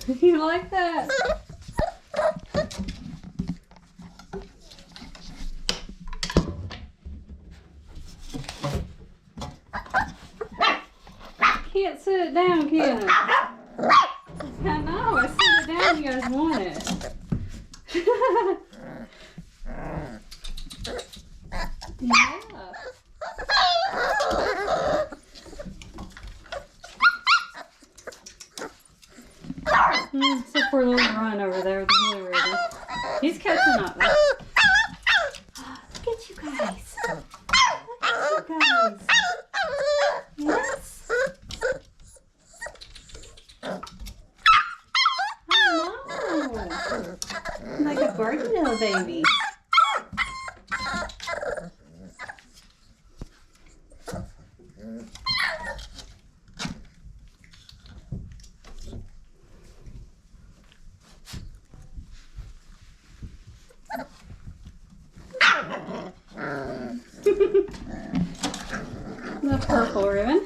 You like that? Can't sit it down, can I? I know, I sit it down, you guys want it. Yeah. Except for a little run over there with the blue ribbon. He's catching up. Look at you guys. Look at you guys. Yes. Oh no. Like a barky little baby. The purple ribbon.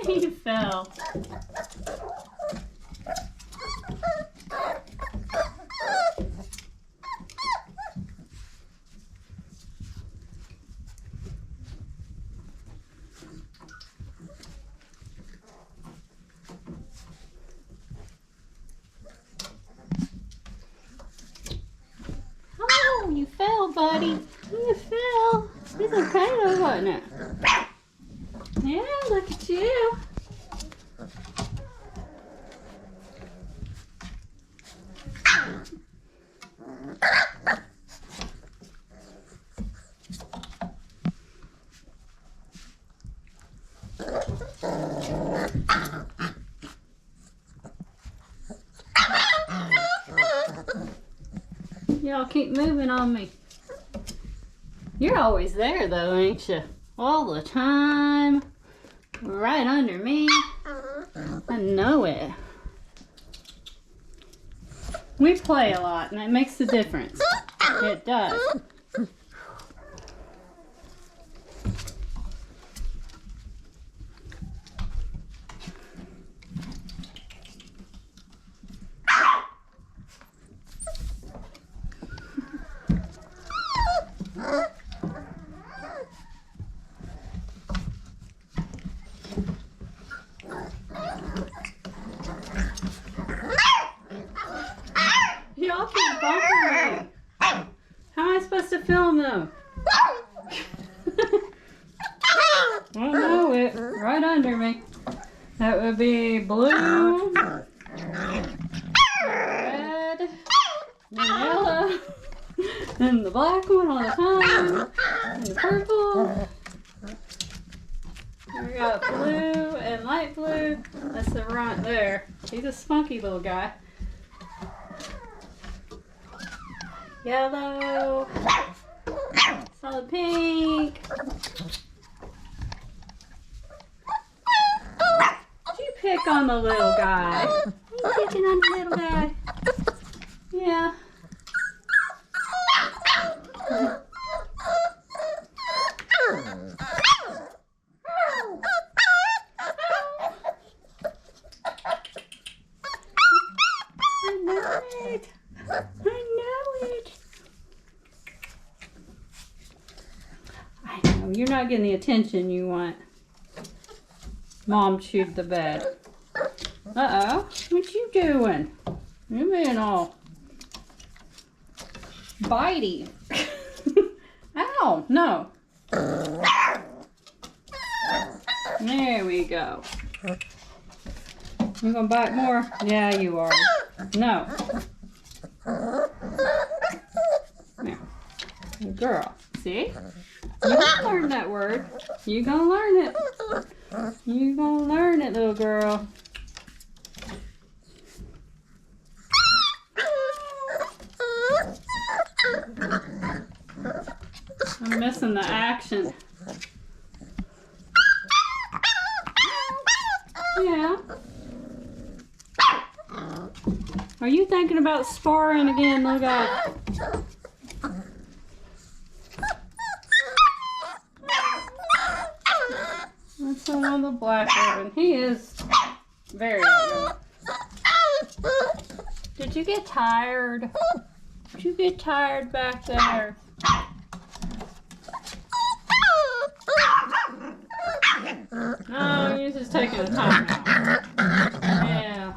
He fell. Oh, you fell, buddy. You fell. It's okay though, wasn't it? Yeah, look at you. Y'all keep moving on me. You're always there though, ain't you? All the time. Right under me. I know it. We play a lot and that makes a difference. It does. Y'all keep bumping me. How am I supposed to film them? I know it. Right under me. That would be blue, red, then yellow, then the black one all the time, and the purple. We got blue and light blue. That's the runt there. He's a spunky little guy. Yellow, solid pink. Did you pick on the little guy? Are you picking on the little guy? Yeah. I know it. I know, you're not getting the attention you want. Mom chewed the bed. Uh-oh, what you doing? You're being all bitey. Ow, no. There we go. You gonna bite more? Yeah, you are. No. There. Good girl. See? You gonna learn that word. You gonna learn it. You gonna learn it, little girl. I'm missing the action. Yeah. Are you thinking about sparring again, little guy? That's another black ribbon. He is very outgoing. Did you get tired? Did you get tired back there? No, you're just taking a time out. Yeah.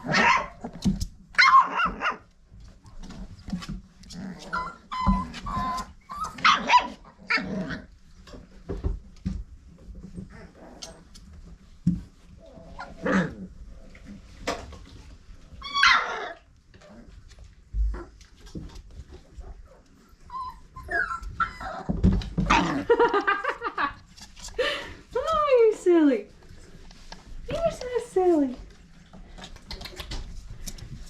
Oh, you're silly. You're so silly.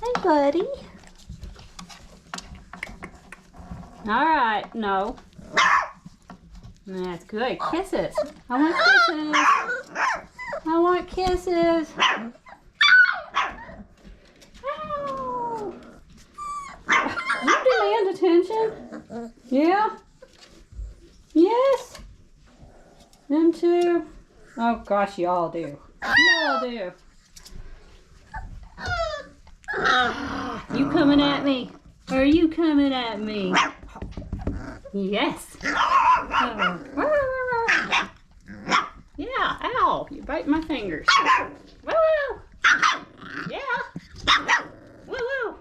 Hey, buddy. All right, no. That's good. Kisses. I want kisses. I want kisses. Ow. You demand attention? Yeah? Yes? Them too? Oh gosh, y'all do. Y'all do. You coming at me? Are you coming at me? Yes. Yeah, ow. You bite my fingers. Woo woo. Yeah. Woo woo.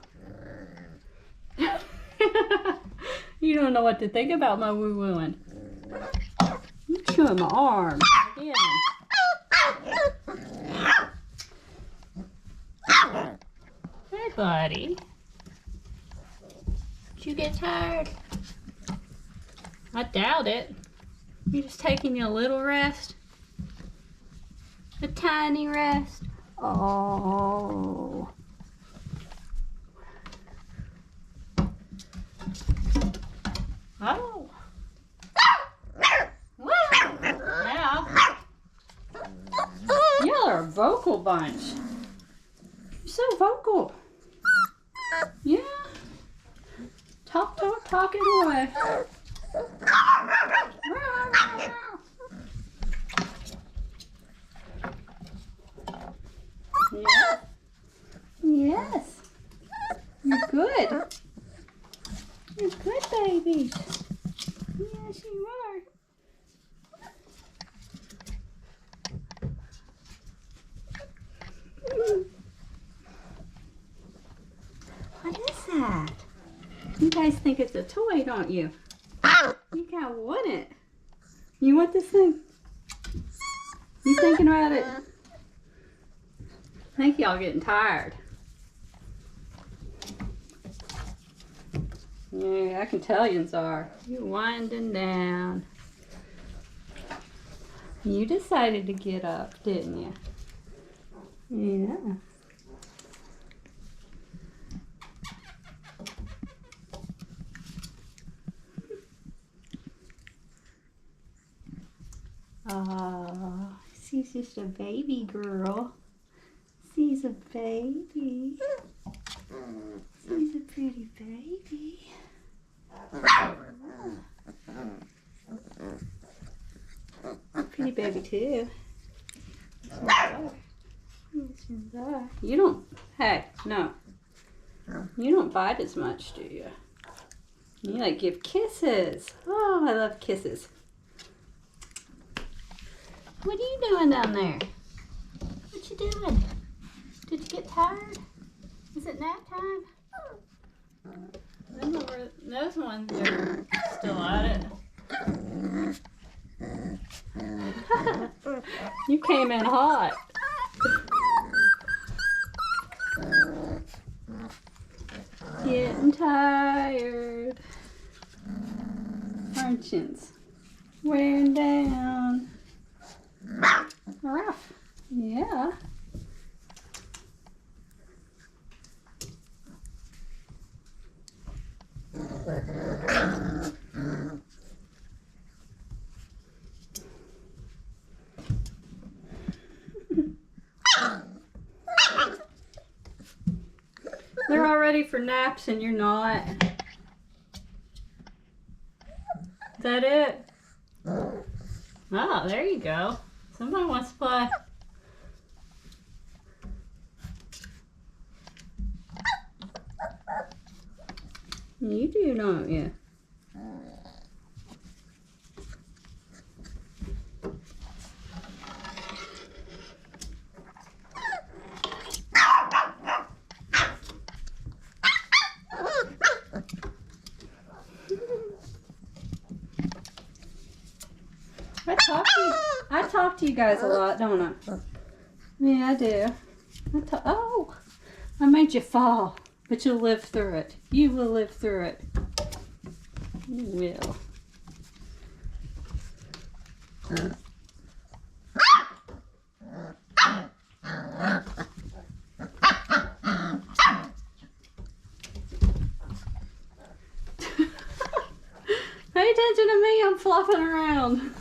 You don't know what to think about my woo wooing. You chewing my arm. Again. Hey, buddy. Did you get tired? I doubt it. You're just taking a little rest. A tiny rest. Oh. Oh. Yeah. Y'all are a vocal bunch. You're so vocal. Yeah. Talk it away. Yeah. Yes. You're good. You're good, baby. Yes, you are. What is that? You guys think it's a toy, don't you? You kind of want it. You want this thing? You thinking about it? I think y'all getting tired. Yeah, I can tell yous are. You're winding down. You decided to get up, didn't you? Yeah. Oh, she's just a baby girl. She's a baby. She's a pretty baby. Pretty baby too. You don't, hey, no. You don't bite as much, do you? You like give kisses. Oh, I love kisses. What are you doing down there? What you doing? Did you get tired? Is it nap time? Those ones are still at it. You came in hot. Getting tired. Aren't you? Wearing down. Rough. Yeah. They're all ready for naps and you're not. Is that it? Oh, there you go. Somebody wants to play. You do, don't you? I talk to you guys a lot, don't I? Yeah, I do. Oh, I made you fall, but you'll live through it. You will live through it. You will. Pay attention to me, I'm flopping around.